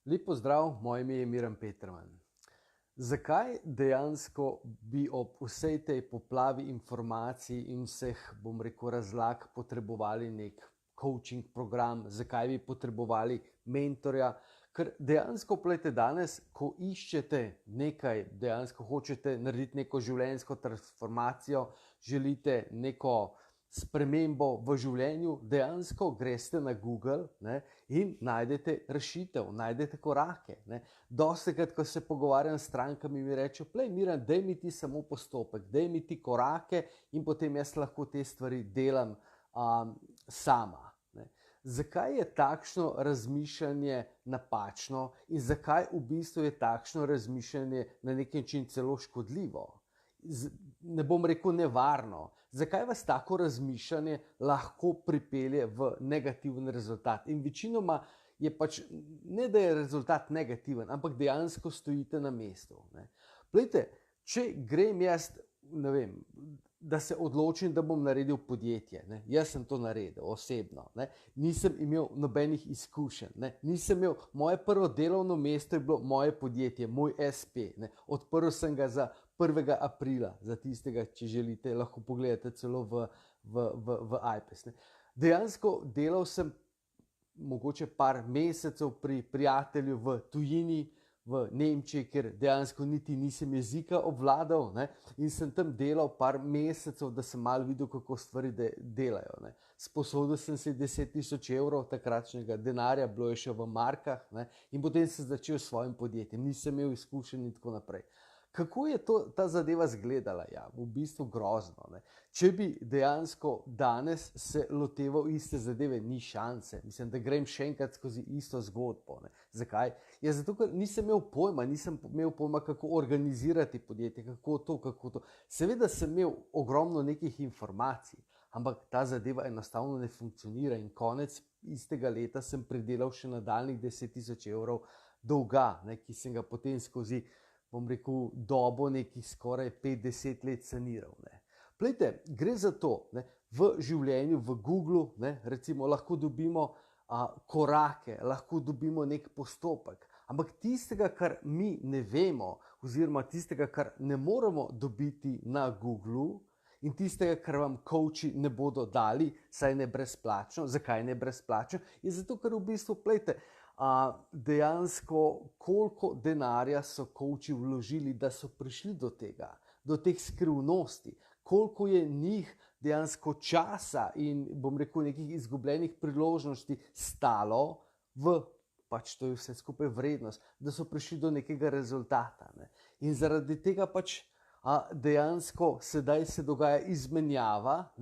Lep pozdrav, moje ime je Miran Peterman. Zakaj dejansko bi ob vsej tej poplavi informacij in vseh, razlag potrebovali nek coaching program, zakaj bi potrebovali mentorja? Ker dejansko, poglejte, danes, ko iščete nekaj, dejansko hočete narediti neko življenjsko transformacijo, želite neko spremembo v življenju, dejansko greste na Google, in najdete rešitev, najdete korake. Dostikrat, ko se pogovarjam s strankami, mi rečejo: "Plej, Miran, daj mi ti samo postopek, daj mi ti korake in potem jaz lahko te stvari delam sama." Zakaj je takšno razmišljanje napačno in zakaj v bistvu je takšno razmišljanje na nek način celo škodljivo? Ne bom rekel nevarno. Zakaj vas tako razmišljanje lahko pripelje v negativen rezultat? In večinoma je pač, ne da je rezultat negativen, ampak dejansko stojite na mestu. Glejte, če grem jaz, ne vem, da se odločim, da bom naredil podjetje. Jaz sem to naredil osebno. Nisem imel nobenih izkušenj. Moje prvo delovno mesto je bilo moje podjetje, moj SP. Odprl sem ga za 1. aprila, za tistega, če želite, lahko pogledate celo v iPes. Dejansko delal sem mogoče par mesecev pri prijatelju v tujini, v Nemčiji, ker dejansko niti nisem jezika obvladal, in sem tam delal par mesecev, da sem malo videl, kako stvari delajo. Sposodil sem si 10.000 evrov takratnega denarja, bilo je še v markah, in potem sem začel s svojim podjetjem. Nisem imel izkušenj in tako naprej. Kako je ta zadeva izgledala? Ja, v bistvu grozno. Če bi dejansko danes se loteval iste zadeve, ni šanse. Mislim, da grem še enkrat skozi isto zgodbo. Zakaj? Ja, zato, ker nisem imel pojma, kako organizirati podjetje, kako to. Seveda sem imel ogromno nekih informacij, ampak ta zadeva enostavno ne funkcionira in konec istega leta sem pridelal še nadaljnjih 10.000 evrov dolga, ki sem ga potem skozi, dobo nekih skoraj 5-10 let saniral. Glejte, gre za to, v življenju, v Googlu, recimo, lahko dobimo korake, lahko dobimo nek postopek, ampak tistega, kar mi ne vemo, oziroma tistega, kar ne moremo dobiti na Googlu, in tistega, kar vam coachi ne bodo dali, saj ne brezplačno. Zakaj ne brezplačno? Je zato, ker v bistvu, glejte, dejansko koliko denarja so coachi vložili, da so prišli do tega, do teh skrivnosti, koliko je njih dejansko časa in nekih izgubljenih priložnosti stalo pač to je vse skupaj vrednost, da so prišli do nekega rezultata. In zaradi tega pač dejansko sedaj se dogaja izmenjava,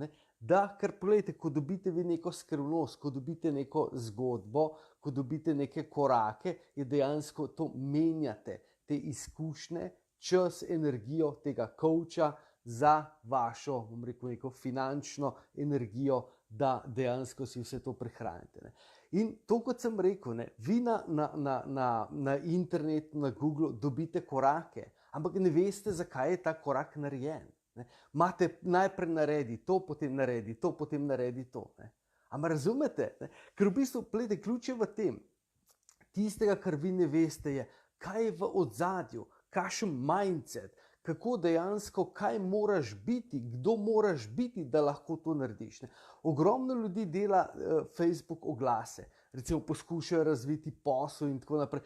ker pogledajte, ko dobite vi neko skrivnost, ko dobite neko zgodbo, ko dobite neke korake, je dejansko to menjate, te izkušnje, čas, energijo tega coacha za vašo, neko finančno energijo, da dejansko si vse to prihranite. In to, kot sem rekel, vi na internetu, na Googlu dobite korake, ampak ne veste, zakaj je ta korak narejen. Imate najprej naredi to, potem naredi to, potem naredi to. Ampak razumete? Ker v bistvu, glejte, ključ je v tem, tistega, kar vi ne veste, je, kaj je v odzadju, kakšen mindset, kako dejansko, kaj moraš biti, kdo moraš biti, da lahko to narediš. Ogromno ljudi dela Facebook oglase, recimo poskušajo razviti posel in tako naprej.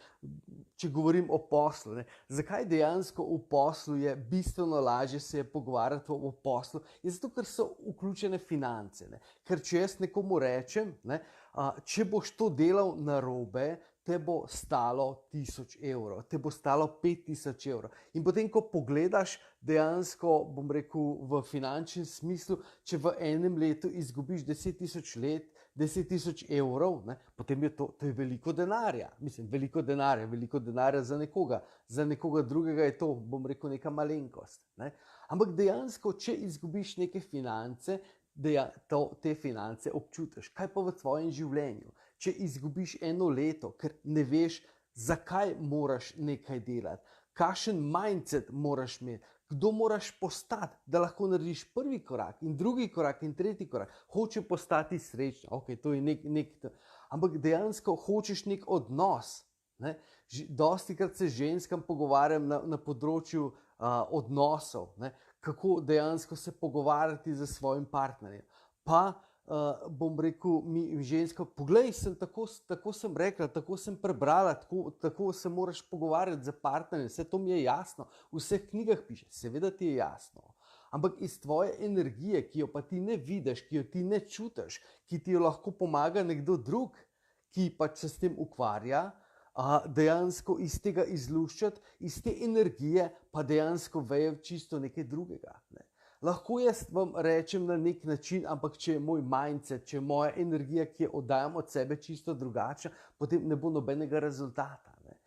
Če govorim o poslu, zakaj dejansko v poslu je bistveno lažje se pogovarjati o poslu, je zato, ker so vključene finance. Ker če jaz nekomu rečem, če boš to delal narobe, te bo stalo 1.000 evrov, te bo stalo 5.000 evrov. In potem, ko pogledaš dejansko, v finančnem smislu, če v enem letu izgubiš 10.000 evrov, potem je to je veliko denarja. Mislim, veliko denarja za nekoga. Za nekoga drugega je to, neka malenkost. Ampak dejansko, če izgubiš neke finance, te finance občutiš. Kaj pa v tvojem življenju? Če izgubiš eno leto, ker ne veš, zakaj moraš nekaj delati, kakšen mindset moraš imeti, kdo moraš postati, da lahko narediš prvi korak in drugi korak in tretji korak. Hoče postati srečen, to je ampak dejansko hočeš nek odnos. Ne? Dosti krat se ženskam pogovarjam na področju odnosov, ne? Kako dejansko se pogovarjati z svojim partnerjem. Pa bom rekel, mi ženska, poglej, tako sem rekla, tako sem prebrala, tako se moraš pogovarjati z partnerjem, vse to mi je jasno, v vseh knjigah piše, seveda ti je jasno. Ampak iz tvoje energije, ki jo pa ti ne vidiš, ki jo ti ne čutiš, ki ti jo lahko pomaga nekdo drug, ki pač se s tem ukvarja, dejansko iz tega izluščati, iz te energije pa dejansko veje čisto nekaj drugega. Ne. Lahko jaz vam rečem na nek način, ampak če je moj mindset, če je moja energija, ki jo oddajam od sebe čisto drugačna, potem ne bo nobenega rezultata. Ne.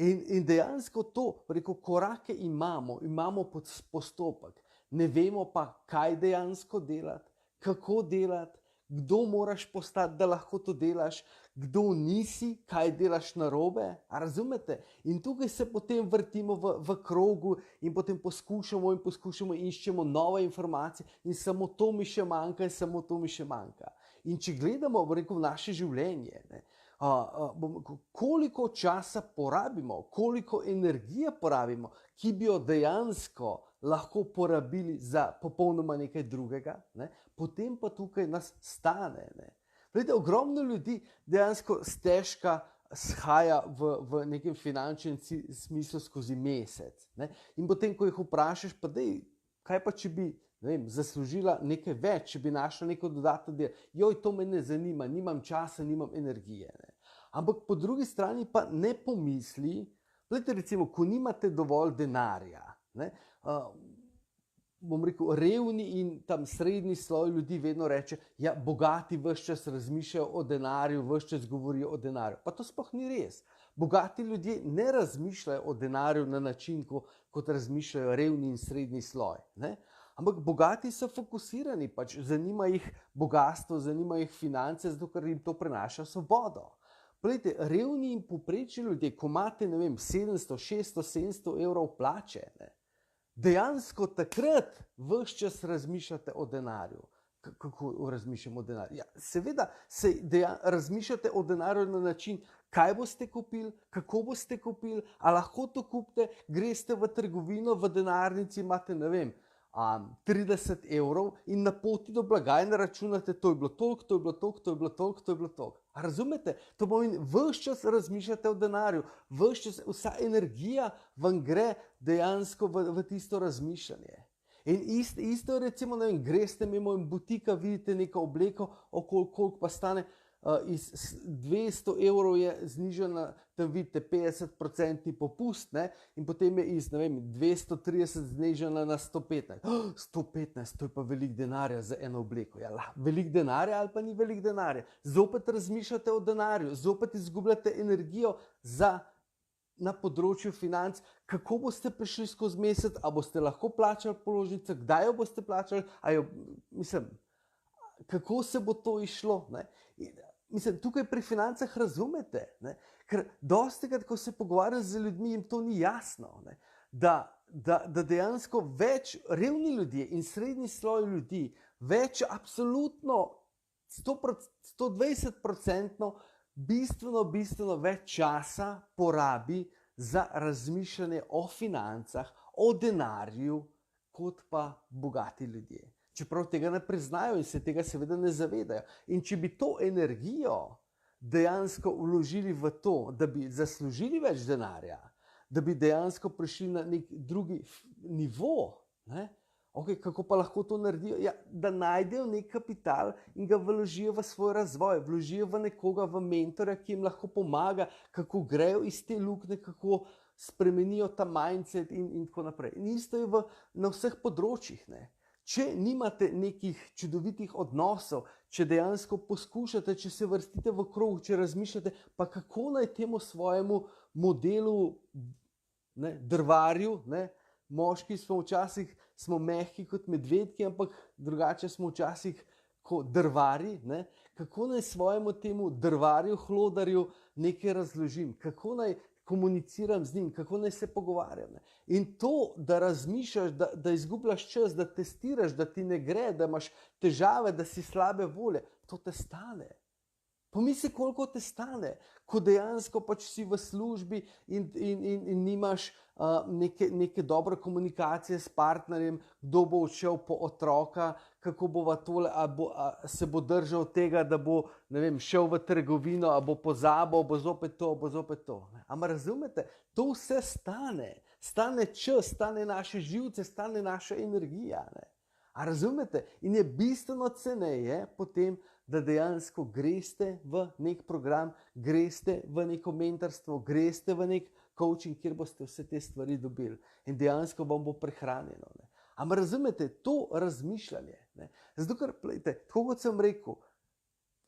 In dejansko to, preko korake imamo postopek, ne vemo pa, kaj dejansko delati, kako delati, kdo moraš postati, da lahko to delaš, kdo nisi, kaj delaš narobe, a razumete? In tukaj se potem vrtimo v krogu in potem poskušamo in iščemo nove informacije in samo to mi še manjka in samo to mi še manjka. In če gledamo, rekel, naše življenje, ne, koliko časa porabimo, koliko energije porabimo, ki bi jo dejansko lahko porabili za popolnoma nekaj drugega, ne? Potem pa tukaj nas stane. Ne? Glede, ogromno ljudi dejansko stežka shaja v nekem finančnem smislu skozi mesec. Ne? In potem, ko jih vprašaš, pa dej, kaj pa če bi zaslužila nekaj več, če bi našla neko dodatno delo, joj, to me ne zanima, nimam časa, nimam energije. Ne? Ampak po drugi strani pa ne pomisli, gledajte, recimo, ko nimate dovolj denarja, ne? Bom rekel, revni in tam srednji sloj ljudi vedno reče, ja, bogati ves čas razmišljajo o denarju, ves čas govorijo o denarju. Pa to sploh ni res. Bogati ljudje ne razmišljajo o denarju na način, kot razmišljajo revni in srednji sloj. Ne? Ampak bogati so fokusirani, pač zanima jih bogastvo, zanima jih finance, zato ker jim to prenaša svobodo. Poglejte, revni in povprečni ljudje, ko imate, ne vem, 700, 600, 700 evrov plače, ne? Dejansko takrat ves čas razmišljate o denarju. Kako razmišljamo o denarju? Ja, seveda razmišljate o denarju na način, kaj boste kupili, kako boste kupili, a lahko to kupite, greste v trgovino, v denarnici imate, ne vem, 30 evrov in na poti do blagajne računate, to je bilo toliko, to je bilo toliko, to je bilo toliko, to je bilo toliko. A razumete? To pomeni, ves čas razmišljate o denarju, ves čas, vsa energija vam gre dejansko v tisto razmišljanje. In isto recimo, ne vem, greste mimo butika, vidite neko obleko, koliko pa stane, iz 200 evrov je znižana, tam vidite 50% popust, ne? In potem je iz, ne vem, 230 znižana na 115. 115, to je pa velik denarja za eno obleko. Ja, velik denarja ali pa ni velik denarja. Zopet razmišljate o denarju, zopet izgubljate energijo na področju financ, kako boste prišli skozi mesec, a boste lahko plačali položnico, kdaj jo boste plačali, kako se bo to išlo, ne? Mislim, tukaj pri financah razumete, ne? Ker dostikrat, ko se pogovarjam z ljudmi, jim to ni jasno, ne? Da dejansko več revni ljudje in srednji sloj ljudi, več absolutno 120% bistveno več časa porabi za razmišljanje o financah, o denarju, kot pa bogati ljudje. Čeprav tega ne priznajo in se tega seveda ne zavedajo. In če bi to energijo dejansko vložili v to, da bi zaslužili več denarja, da bi dejansko prišli na nek drugi nivo, ne? Okay, kako pa lahko to naredijo? Ja, da najdejo nek kapital in ga vložijo v svoj razvoj, vložijo v nekoga, v mentorja, ki jim lahko pomaga, kako grejo iz te luknje, kako spremenijo ta mindset in tako naprej. In isto je na vseh področjih, ne? Če nimate nekih čudovitih odnosov, če dejansko poskušate, če se vrstite v krog, če razmišljate, pa kako naj temu svojemu modelu, ne, drvarju, ne, moški smo včasih mehki kot medvedki, ampak drugače smo včasih kot drvari, ne, kako naj svojemu temu drvarju, hlodarju nekaj razložim, kako naj komuniciram z njim, kako naj se pogovarjam. Ne? In to, da razmišljaš, da izgubljaš čas, da testiraš, da ti ne gre, da imaš težave, da si slabe volje, to te stane. Pomisli, koliko te stane, ko dejansko pač si v službi in nimaš neke dobre komunikacije s partnerjem, kdo bo odšel po otroka, kako bova tole, a se bo držal tega, da bo, ne vem, šel v trgovino, a bo pozabil, bo zopet to. Ampak razumete, to vse stane. Stane čas, stane naše živce, stane naša energija. Ne? A razumete? In je bistveno ceneje potem, da dejansko greste v nek program, greste v neko mentorstvo, greste v nek coaching, kjer boste vse te stvari dobili in dejansko vam bo prehranjeno. Ne? Ampak razumete, to razmišljanje. Ne? Zato, ker, plejte, tako kot sem rekel,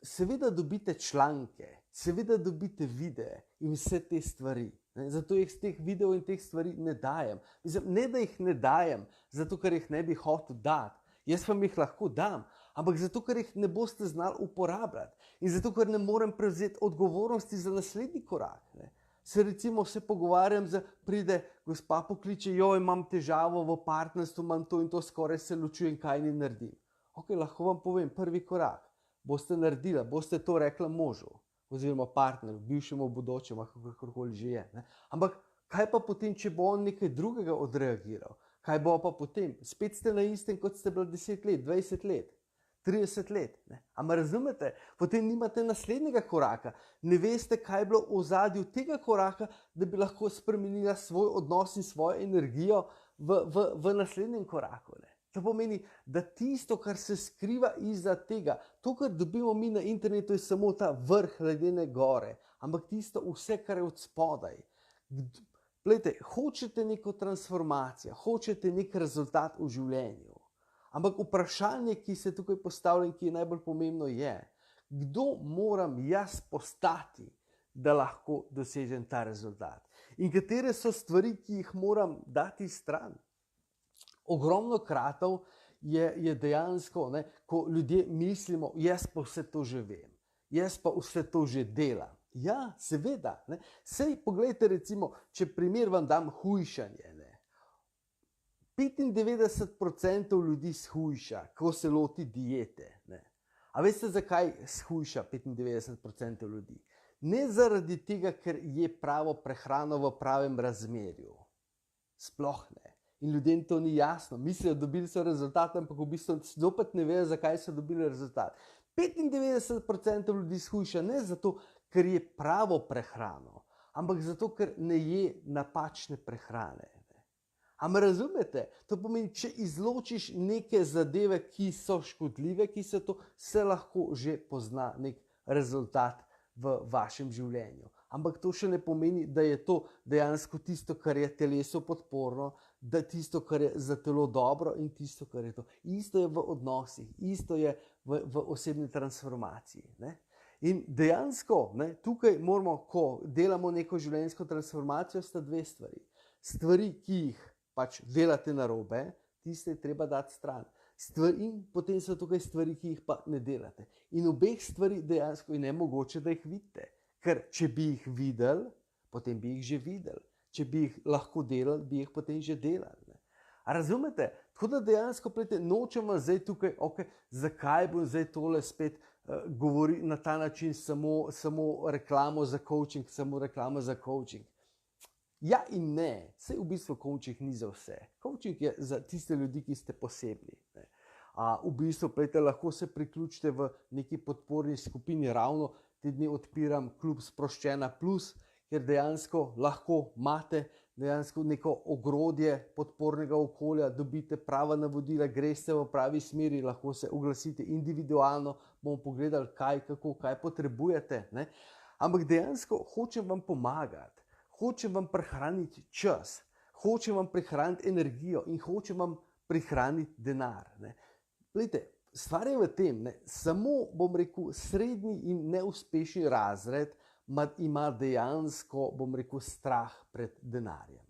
seveda dobite članke, seveda dobite videe in vse te stvari. Ne? Zato jih z teh videov in teh stvari ne dajem. Mislim, ne, da jih ne dajem, zato, ker jih ne bi hotel dati. Jaz vam jih lahko dam, ampak zato, ker jih ne boste znali uporabljati in zato, ker ne morem prevzeti odgovornosti za naslednji korak. Ne. Se recimo pogovarjam, pride gospa pokliče, imam težavo v partnerstvu, imam to in to, skoraj se ločujem, kaj ne naredim. Ok, lahko vam povem, prvi korak, boste naredila, boste to rekla možu oziroma partnerju, bivšemu, bodočemu, kakorkoli že je. Ne. Ampak kaj pa potem, če bo on nekaj drugega odreagiral? Kaj bo pa potem? Spet ste na istem, kot ste bili 10 let, 20 let, 30 let. Ampak razumete, potem nimate naslednjega koraka. Ne veste, kaj je bilo v ozadju tega koraka, da bi lahko spremenila svoj odnos in svojo energijo v naslednjem koraku. Ne? To pomeni, da tisto, kar se skriva iza tega, to, kar dobimo mi na internetu, je samo ta vrh ledene gore, ampak tisto vse, kar je od spodaj. Glejte, hočete neko transformacijo, hočete nek rezultat v življenju, ampak vprašanje, ki se tukaj postavlja in ki je najbolj pomembno, je, kdo moram jaz postati, da lahko dosežem ta rezultat in katere so stvari, ki jih moram dati stran. Ogromno kratov je dejansko, ne, ko ljudje mislimo, jaz pa vse to že vem, jaz pa vse to že delam. Ja, seveda. Ne. Sej, poglejte recimo, če primer vam dam hujšanje. Ne. 95% ljudi shujša, ko se loti diete. Ne. A veste, zakaj shujša 95% ljudi? Ne zaradi tega, ker je pravo prehrano v pravem razmerju. Sploh ne. In ljudem to ni jasno. Mislijo, dobili so rezultat, ampak v bistvu zopet ne vejo, zakaj so dobili rezultat. 95% ljudi shujša ne zato, ker je pravo prehrano, ampak zato, ker ne je napačne prehrane. Ne. Ampak razumete, to pomeni, če izločiš neke zadeve, ki so škodljive, se lahko že pozna nek rezultat v vašem življenju. Ampak to še ne pomeni, da je to dejansko tisto, kar je telesu podporno, da tisto, kar je za telo dobro in tisto, kar je to. Isto je v odnosih, isto je v osebni transformaciji. Ne. In dejansko, ne, tukaj moramo, ko delamo neko življenjsko transformacijo, sta dve stvari. Stvari, ki jih pač delate narobe, tiste je treba dati stran. In potem so tukaj stvari, ki jih pa ne delate. In obeh stvari dejansko je nemogoče, da jih vidite. Ker če bi jih videli, potem bi jih že videli. Če bi jih lahko delali, bi jih potem že delali. Ne. A razumete? Tako da dejansko, nočemo zdaj tukaj, ok, zakaj bom zdaj tole spet govori na ta način samo reklamo za coaching, samo reklamo za coaching. Ja in ne, saj v bistvu coaching ni za vse. Coaching je za tiste ljudi, ki ste posebni. Ne. V bistvu, lahko se priključite v neki podporni skupini, ravno te dni odpiram klub Sproščena plus, kjer dejansko lahko imate dejansko neko ogrodje podpornega okolja, dobite prava navodila, greste v pravi smeri, lahko se oglasite individualno, bomo pogledali, kaj potrebujete. Ne? Ampak dejansko hočem vam pomagati, hočem vam prihraniti čas, hočem vam prihraniti energijo in hočem vam prihraniti denar. Ne? Glejte, stvar je v tem, ne? Samo, bom rekel, srednji in neuspešni razred ima dejansko, bom rekel, strah pred denarjem.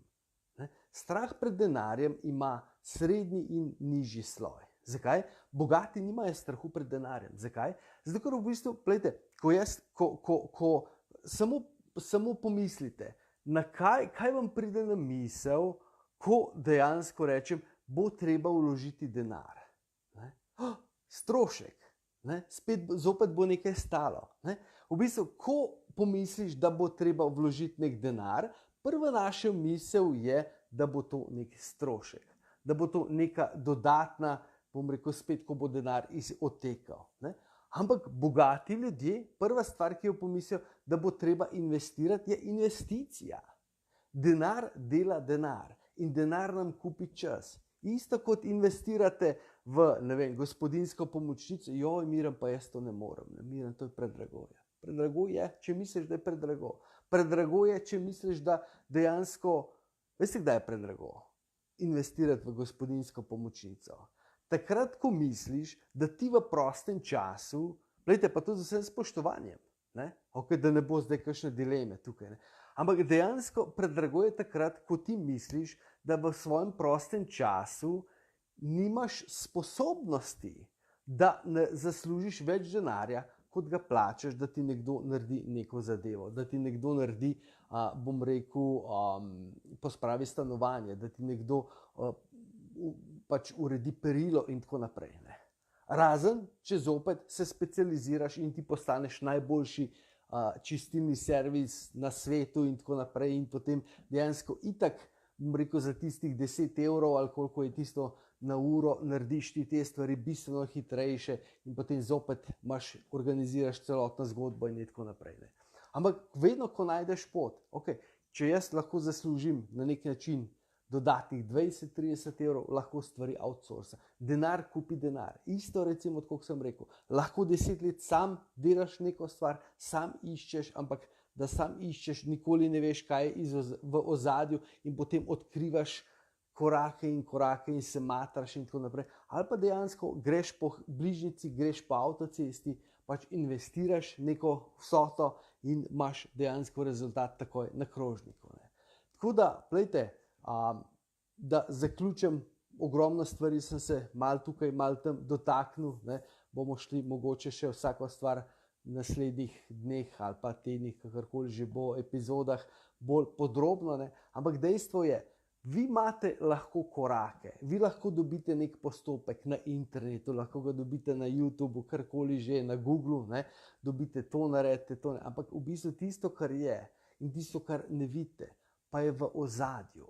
Ne? Strah pred denarjem ima srednji in nižji sloj. Zakaj? Bogati nimajo strahu pred denarjem. Zakaj? Zato, ker v bistvu, gledajte, ko samo pomislite, na kaj vam pride na misel, ko dejansko rečem, bo treba vložiti denar. Ne? Strošek. Ne? Zopet bo nekaj stalo. Ne? V bistvu, ko pomisliš, da bo treba vložiti nek denar, prva naša misel je, da bo to nek strošek, da bo to neka dodatna, bom rekel spet, ko bo denar odtekal. Ne? Ampak bogati ljudje, prva stvar, ki jo pomislijo, da bo treba investirati, je investicija. Denar dela denar in denar nam kupi čas. Isto kot investirate v, ne vem, gospodinjsko pomočnico, joj, Miran, pa jaz to ne morem, ne, Miran, to je predrago. Predrago je, če misliš, da je predrago. Predrago je, če misliš, da dejansko, veste, kdaj je predrago? Investirati v gospodinjsko pomočnico. Takrat, ko misliš, da ti v prostem času, gledajte, pa to z vsem spoštovanjem, ne? Okay, da ne bo zdaj kakšne dileme tukaj, ne? Ampak dejansko predrago je takrat, ko ti misliš, da v svojem prostem času nimaš sposobnosti, da ne zaslužiš več denarja, kot ga plačaš, da ti nekdo naredi neko zadevo, da ti nekdo naredi, bom rekel, pospravi stanovanje, da ti nekdo pač uredi perilo in tako naprej. Ne? Razen, če zopet se specializiraš in ti postaneš najboljši čistilni servis na svetu in tako naprej in potem dejansko itak, bom rekel, za tistih 10 evrov ali koliko je tisto na uro, narediš ti te stvari bistveno hitrejše in potem zopet organiziraš celotno zgodbo in tako naprej. Ne. Ampak vedno, ko najdeš pot, okay, če jaz lahko zaslužim na nek način dodatnih 20-30 evrov, lahko stvari outsourca. Denar kupi denar. Isto recimo, kot sem rekel, lahko 10 let sam delaš neko stvar, sam iščeš, ampak da sam iščeš, nikoli ne veš, kaj je v ozadju in potem odkrivaš korake in se matraš in tako naprej. Ali pa dejansko greš po bližnjici, greš po avtocesti, pač investiraš neko vsoto in imaš dejansko rezultat takoj na krožniku. Ne. Tako da, gledajte, da zaključim, ogromno stvari sem se malo tukaj, malo tam dotaknil, ne. Bomo šli mogoče še vsako stvar v naslednjih dneh ali pa tednih, kakorkoli že bo, epizodah bolj podrobno, ne. Ampak dejstvo je, vi imate lahko korake, vi lahko dobite nek postopek na internetu, lahko ga dobite na YouTubeu, karkoli že, na Googlu, ne, dobite to, naredite to, ne. Ampak v bistvu tisto, kar je in tisto, kar ne vidite, pa je v ozadju.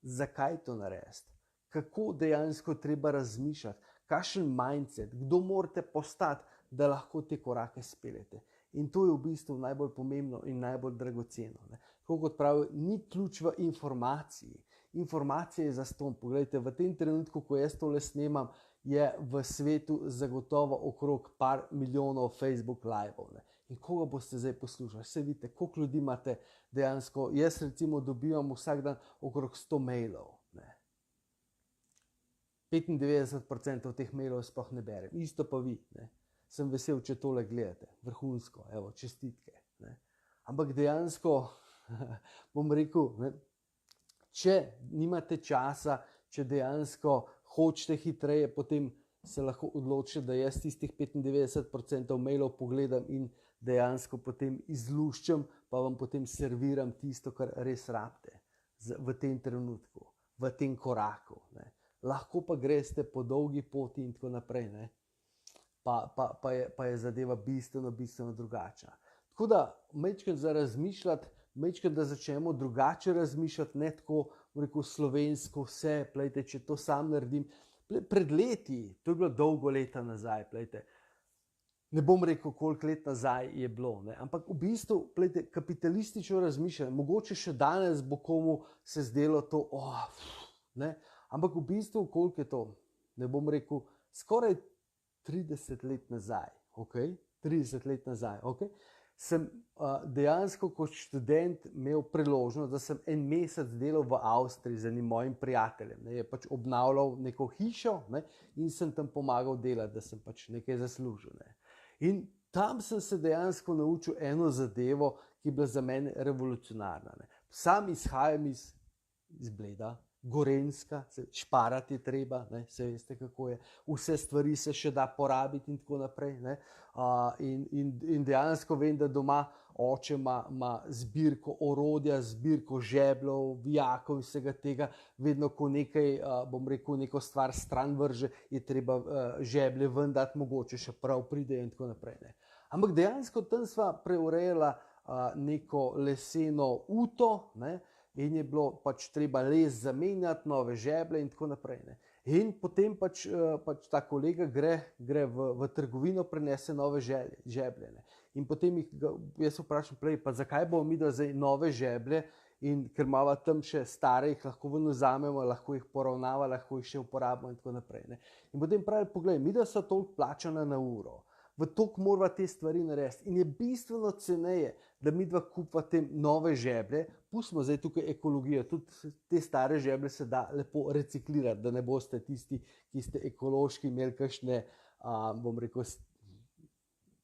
Zakaj to narediti? Kako dejansko treba razmišljati? Kakšen mindset? Kdo morate postati, da lahko te korake speljete? In to je v bistvu najbolj pomembno in najbolj dragoceno. Ne? Tako kot pravi, ni ključ v informaciji. Informacija je zastonj. Poglejte, v tem trenutku, ko jaz tole snemam, je v svetu zagotovo okrog par milijonov Facebook live-ov. Ne? In koga boste zdaj poslušali? Vse vidite, koliko ljudi imate dejansko. Jaz recimo dobivam vsak dan okrog 100 mailov. Ne? 95% teh mailov sploh ne berem. Isto pa vi. Ne? Sem vesel, če tole gledate. Vrhunsko, evo, čestitke. Ne? Ampak dejansko, bom rekel, ne? Če nimate časa, če dejansko hočete hitreje, potem se lahko odločite, da jaz tistih 95% mailov pogledam in dejansko potem izluščam, pa vam potem serviram tisto, kar res rabite v tem trenutku, v tem koraku. Ne. Lahko pa greste po dolgi poti in tako naprej, ne. Pa je zadeva bistveno drugačna. Tako da, majčkeno za razmišljati, majčkeno da začnemo drugače razmišljati, ne tako, rekel, slovensko vse, plejte, če to sam naredim. Pred leti, to je bilo dolgo leta nazaj, plejte, ne bom rekel, koliko let nazaj je bilo, ne? Ampak v bistvu, plejte, kapitalistično razmišljanje, mogoče še danes bo komu se zdelo to, ne? Ampak v bistvu, koliko je to, ne bom rekel, skoraj 30 let nazaj, okay? 30 let nazaj, okay? Sem dejansko kot študent imel priložnost, da sem en mesec delal v Avstriji z enim mojim prijateljem. Ne, je pač obnavljal neko hišo, ne, in sem tam pomagal delati, da sem pač nekaj zaslužil. Ne. In tam sem se dejansko naučil eno zadevo, ki je bila za mene revolucionarna. Ne. Sam izhajam iz Bleda, Gorenjska, šparati je treba, ne, se veste, kako je, vse stvari se še da porabiti in tako naprej. Ne. In dejansko vem, da doma oče ima zbirko orodja, zbirko žeblov, vijakov in vsega tega. Vedno, ko nekaj, bom rekel, neko stvar stran vrže, je treba žeblje ven dati, mogoče še prav pride in tako naprej. Ne. Ampak dejansko tam sva preurejala neko leseno uto, ne, in je bilo pač treba les zamenjati, nove žeblje in tako naprej. Ne. In potem pač ta kolega gre v trgovino, prinese nove žeblje. Ne. In potem jaz vprašam, pa zakaj bomo mi zdaj nove žeblje, in ker imamo tam še stare, jih lahko ven vzamemo, lahko jih poravnava, lahko jih še uporabimo in tako naprej. Ne. In potem pravi, poglej, mi da so toliko plačana na uro, v toliko morava te stvari narediti in je bistveno ceneje, da mi dva kupiva te nove žeblje, pustimo zdaj tukaj ekologijo, tudi te stare žeblje se da lepo reciklirati, da ne boste tisti, ki ste ekološki, imeli kakšne, bom rekel,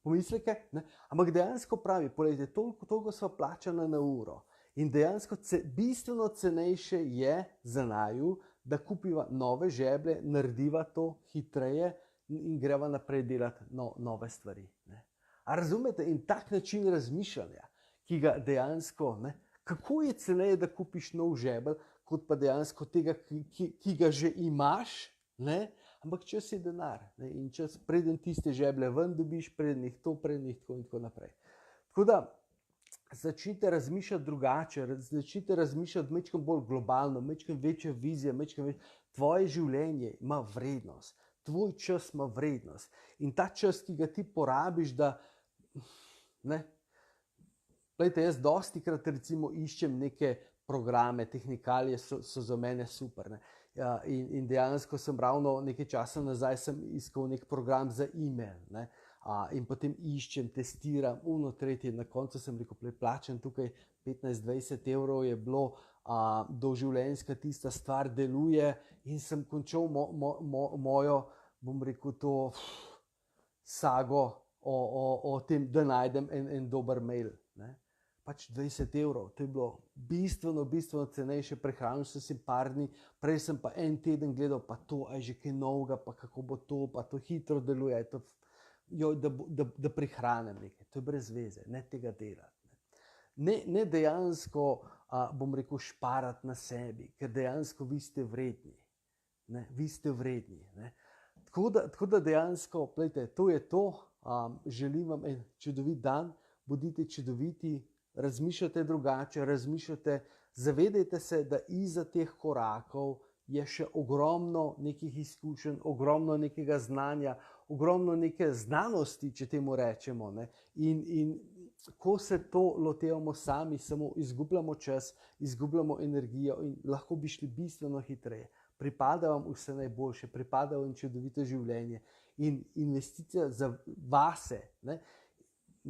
pomisleke, ne? Ampak dejansko pravi, poglejte, toliko sva plačana na uro in dejansko bistveno cenejše je za naju, da kupiva nove žeblje, narediva to hitreje in greva naprej delati nove stvari. Ne. A razumete? In tak način razmišljanja, ki ga dejansko, ne, kako je ceneje, da kupiš nov žebelj, kot pa dejansko tega, ki ga že imaš, ne, ampak čas je denar. Ne, in čas, preden tiste žeblje ven dobiš, preden jih tako in tako naprej. Tako da, začnite razmišljati drugače, začnite razmišljati majčkeno bolj globalno, majčkeno večja vizija, tvoje življenje ima vrednost. Tvoj čas ima vrednost in ta čas, ki ga ti porabiš, da, ne, glejte, jaz dostikrat recimo iščem neke programe, tehnikalije so za mene super, ne, in dejansko sem ravno nekaj časa nazaj sem iskal nek program za e-mail, ne, in potem iščem, testiram, tretje, na koncu sem rekel, plačam tukaj 15-20 evrov je bilo, doživljenjska tista stvar deluje in sem končal mojo, bom rekel, to sago o tem, da najdem en dober mail. Ne. Pač 20 evrov, to je bilo bistveno cenejše, prehranil sem si par dni, prej sem pa en teden gledal, pa to, a je že kaj novega, pa kako bo to, pa to hitro deluje, da prihranim nekaj, to je brez veze, ne tega delati. Ne dejansko, bom rekel, šparati na sebi, ker dejansko vi ste vredni. Ne, vi ste vredni. Ne. Tako da dejansko, gledajte, to je to, želim vam en čudovit dan, bodite čudoviti, razmišljate drugače, zavedajte se, da iza teh korakov je še ogromno nekih izkušenj, ogromno nekega znanja, ogromno neke znanosti, če temu rečemo. Ne? In ko se to lotevamo sami, samo izgubljamo čas, izgubljamo energijo in lahko bi šli bistveno hitreje. Pripada vam vse najboljše, pripada vam čudovito življenje in investicija za vase. Ne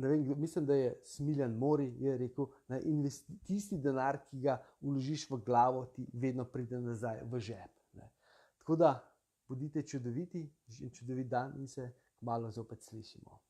vem, mislim, da je Smiljan Mori je rekel, tisti denar, ki ga vložiš v glavo, ti vedno pride nazaj v žep. Ne. Tako da, bodite čudoviti, čudovit dan in se kmalu zopet slišimo.